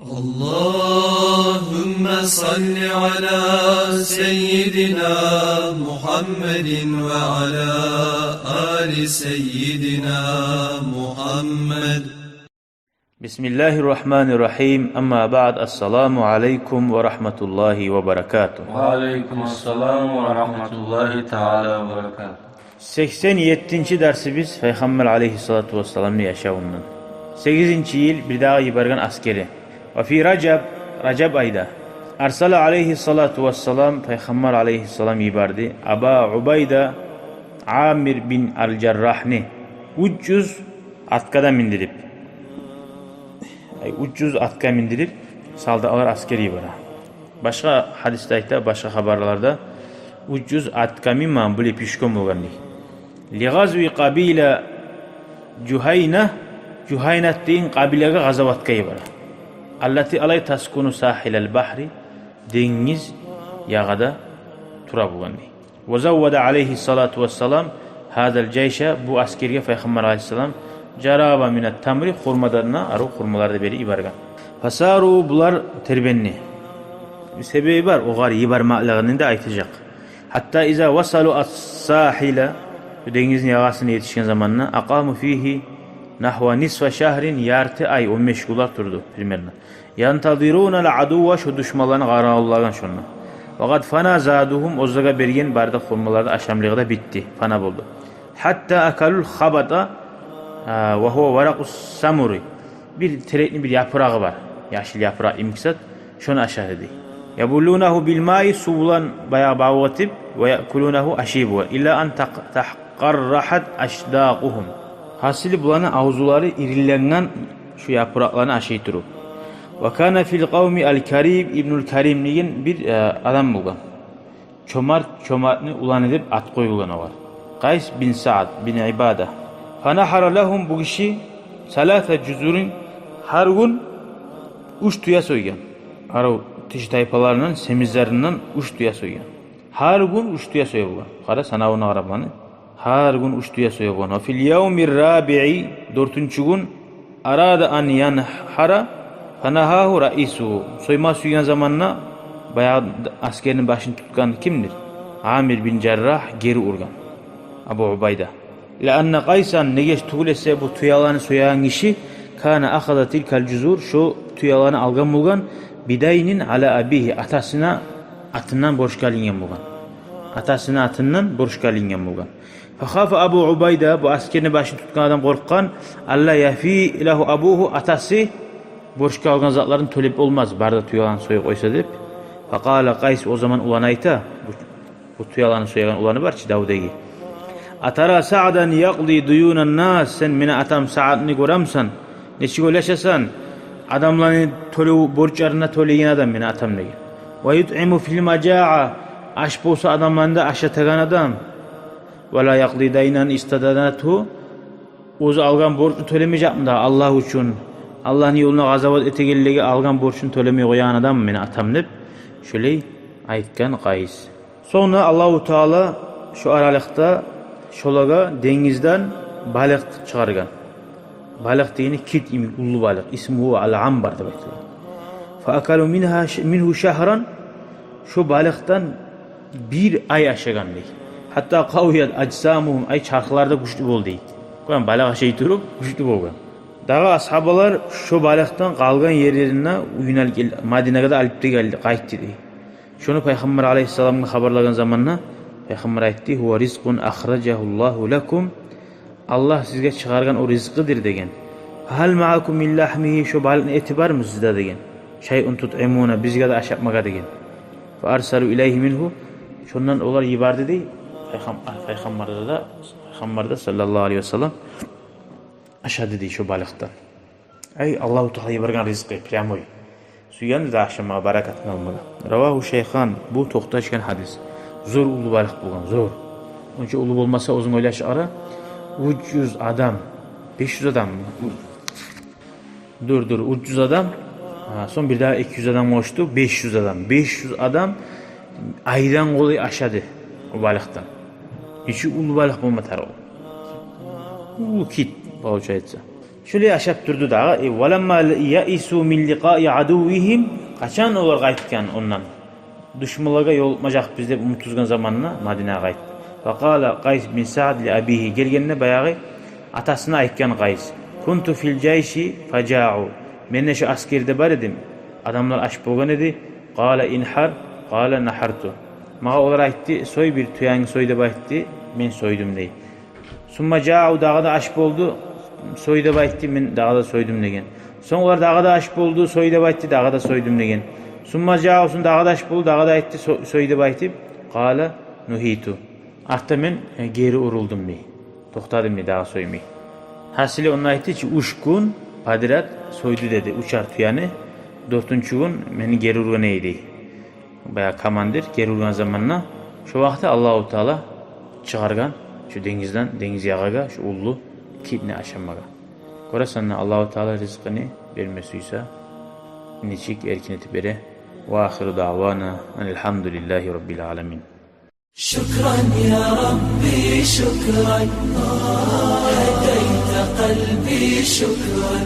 Allahümme salli ala seyyidina Muhammedin ve ala ali seyyidina Muhammed. Bismillahirrahmanirrahim. Amma ba'd. Assalamu aleykum ve rahmetullahi ve berekatuhu. Ve aleykümselam ve rahmetullahi teala ve berekatuhu. 87. dersimiz Peygamber aleyhissalatu vesselam'ın yaşamından. 8. yıl bir daha yibargan askeri. Ve fi Recep ayda Arsala aleyhissalatu vesselam Peygamber aleyhissalam yibardı. Aba Ubayda Amir bin al-Cerrahni 300 atkada mindirip 300 atka mindirip saldalar askeri bara. Başka hadislerdə, başka haberlerde 300 atka minman bile pişkom olgandı. Li gazvi qabila Juhaynat deyin qabilaga gazavatkai bara. Allati alay taskunu sahilal bahri dengiz yağada tura bulgandı. Ve zavvada aleyhissalatu vesselam hadal ceyşe bu askerge Peygamber aleyhissalam jaraba minat tamri hurmalarına aru hurmalarda beri ibargan. Fasaru bular terbenni. Bir sebebi var. O gar ibarmaqlığını da aytacak. Hatta iza vasalu as-sahila denizin yağasına yetişken zamanına aqamu fihi nahva nisfa şahrin yartı ay 15 gular turdu primerna. Yantadiruna al-aduwa şu düşmanlarını qaralagan şonna. Faqat fana zaduhum ozdaga bergen barda hurmalarda aşamlığında bitti. Fana buldu. Hatta akalul khabata ve huve varakus samuri. Bir terekli bir yaprağı var. Yaşıl yaprağı imksat. Şunu aşağı dedi. Yabullunahu bil mai subulan bayağı bağvatib ve yakulunahu aşibu. İlla an tahqarrahat aşdaquhum. Hasili bulanın avzuları irilerinden şu yapraklarını aşağı durup. Ve kana fil kavmi el-Karib İbnül Karimliğin bir adam bulgan. Çomartını ulan edip at koyulgan var. Qays bin Sa'd bin İbade. Fanahara lahum bu kişi salata cüzurun her gün uç tuya soygan. Arav tiş tayfalarının semizlerinden uç tuya soygan. Her gün uç tuya soygan. Qara sanavına qarabani. Her gün uç tuya soygan. Fil yevmir rabi'i 4. gün arada an yanhara fanahahu raisu. Soyma soygan zamanına bayağı askerin başını tutkan kimdir? Amir bin Cerrah geri urgan. Abu Ubayda. لأن Qaysan negeç tuğlese bu tuyalanı soyan kişi kana akhada tilkal cuzur şu tuyalanı algan bulgan bidaynin ala abihi atından borç kalingen bulgan. Atasına atından borç kalingen bulgan. Fakhafa Abu Ubayda bu askerini başını tutkan adam korkkan Allah yafi lahu abuhu atası borç kalgan zatların tölep olmaz barda tuyalanı soya koysa deyip. Fakala Qays o zaman ulan ayta bu tuyalanı soyan ulanı var ki Davud'egi. Atara Sa'dan yaqdi duyunan nas sen mine atam Sa'dni göramsan neçi yaşasan adamların borçlarına töleyen adam mine atam ne ve yut'imu fil maja'a aş bolsa adamlarında aşa tagan adam ve la yaqdi daynan istadanatu ozu algan borçlu tölemeyecek mi da Allah üçün Allah'ın yoluna gazavat etegelligi algan borçunu tölemey koyan adam mine atam deb şöyle aytgan Qays. Sonra Allahu Teala şu aralıkta şolaga dengizden balık çıkargan. Balık deyini kit imi ulu balık. İsmuhu al-ambar demek. Fa akalu minhu şahran şu balıktan bir ay aşagan dey. Hatta qaviyat ajsamuhum ay çarklarda güçlü bol dey. Koyan balık aşağı durup güçlü bolgan. Dağı ashabalar şu balıktan qalgan yerlerine uyunal Madine'ye de alipte geldi, qaytdı dey. Şunu Peygamber aleyhisselam'ın haberlagan zamanına Peygamber aytti huve rizqun ahrajahullahu lekum Allah sizge çıkargan o rizqidir degen. Hal ma'akum min lahmihi şu balın eti var mı sizde degen. Şey'un tut'imuna bizge de aşapmaga degen. Fa arsalu ileyhi minhu şundan olar yibardı dey. Peygamber de sallallahu aleyhi ve sellem aşadı dey şu balıktan. Ey Allahu Teala yibargan rizqi pryamoy. Suyan da aşamaga barakatını almaga. Ravahu Şeyhan bu toxtaşkan hadis. Zor ulu balık bulgan, zor. Onun için ulu olmasa uzun oylaş ara 300 adam 500 adam mı? Dur 300 adam son bir daha 200 adam oluştu 500 adam aydan kolay aşadı o balıktan. Hiç ulu balık bulma tarafı. Ulu kit bağışa etse. Şöyle yaşap durdu dağı. Velemma yaisu min liqa'i aduvihim. Kaçan olar qaytkan ondan. Düşmanlarga yolmajak biz dep umutuzgan zamanına Madinaga qayt. Faqala Qays bin Sa'd li abihi gelgende bayağı atasına aytkan Qays. Kuntu fil jayshi faja'u. Men şu askerde bar edim. Adamlar aç bolgan edi. Qala inhar, qala nahartu. Mağa olar aytdı, soy bir tuyanı soy dep aytdı. Men soydum dey. Summa ja'u dağda aç boldu. Soy dep aytdı, men dağda soydum degen. Soň olar dağda aç boldu, soy dep aytdı, dağda soydum degen. Summa ja'u dağda aç boldu, dağda aytdı, soy dep aytdı. Qala nuhitu. Artta men geri uruldum dey. Toxtadım dey, dağa soymay. Hasili onun aytdı ki uşkun padirat soydu dedi. Uçar tuyanı. Dörtüncü gün meni geri urgan eydi. Baya kamandir geri urgan zamanına. Şu vakti Allahu Teala çıkargan şu dengizden dengiz yağaga şu ullu kitne aşamaga. Korasanna Allahu Teala rızkını vermesiyse niçik erkineti bere. Ve ahiru davana elhamdülillahi rabbil alemin. شكرا يا ربي شكرا هديت قلبي شكرا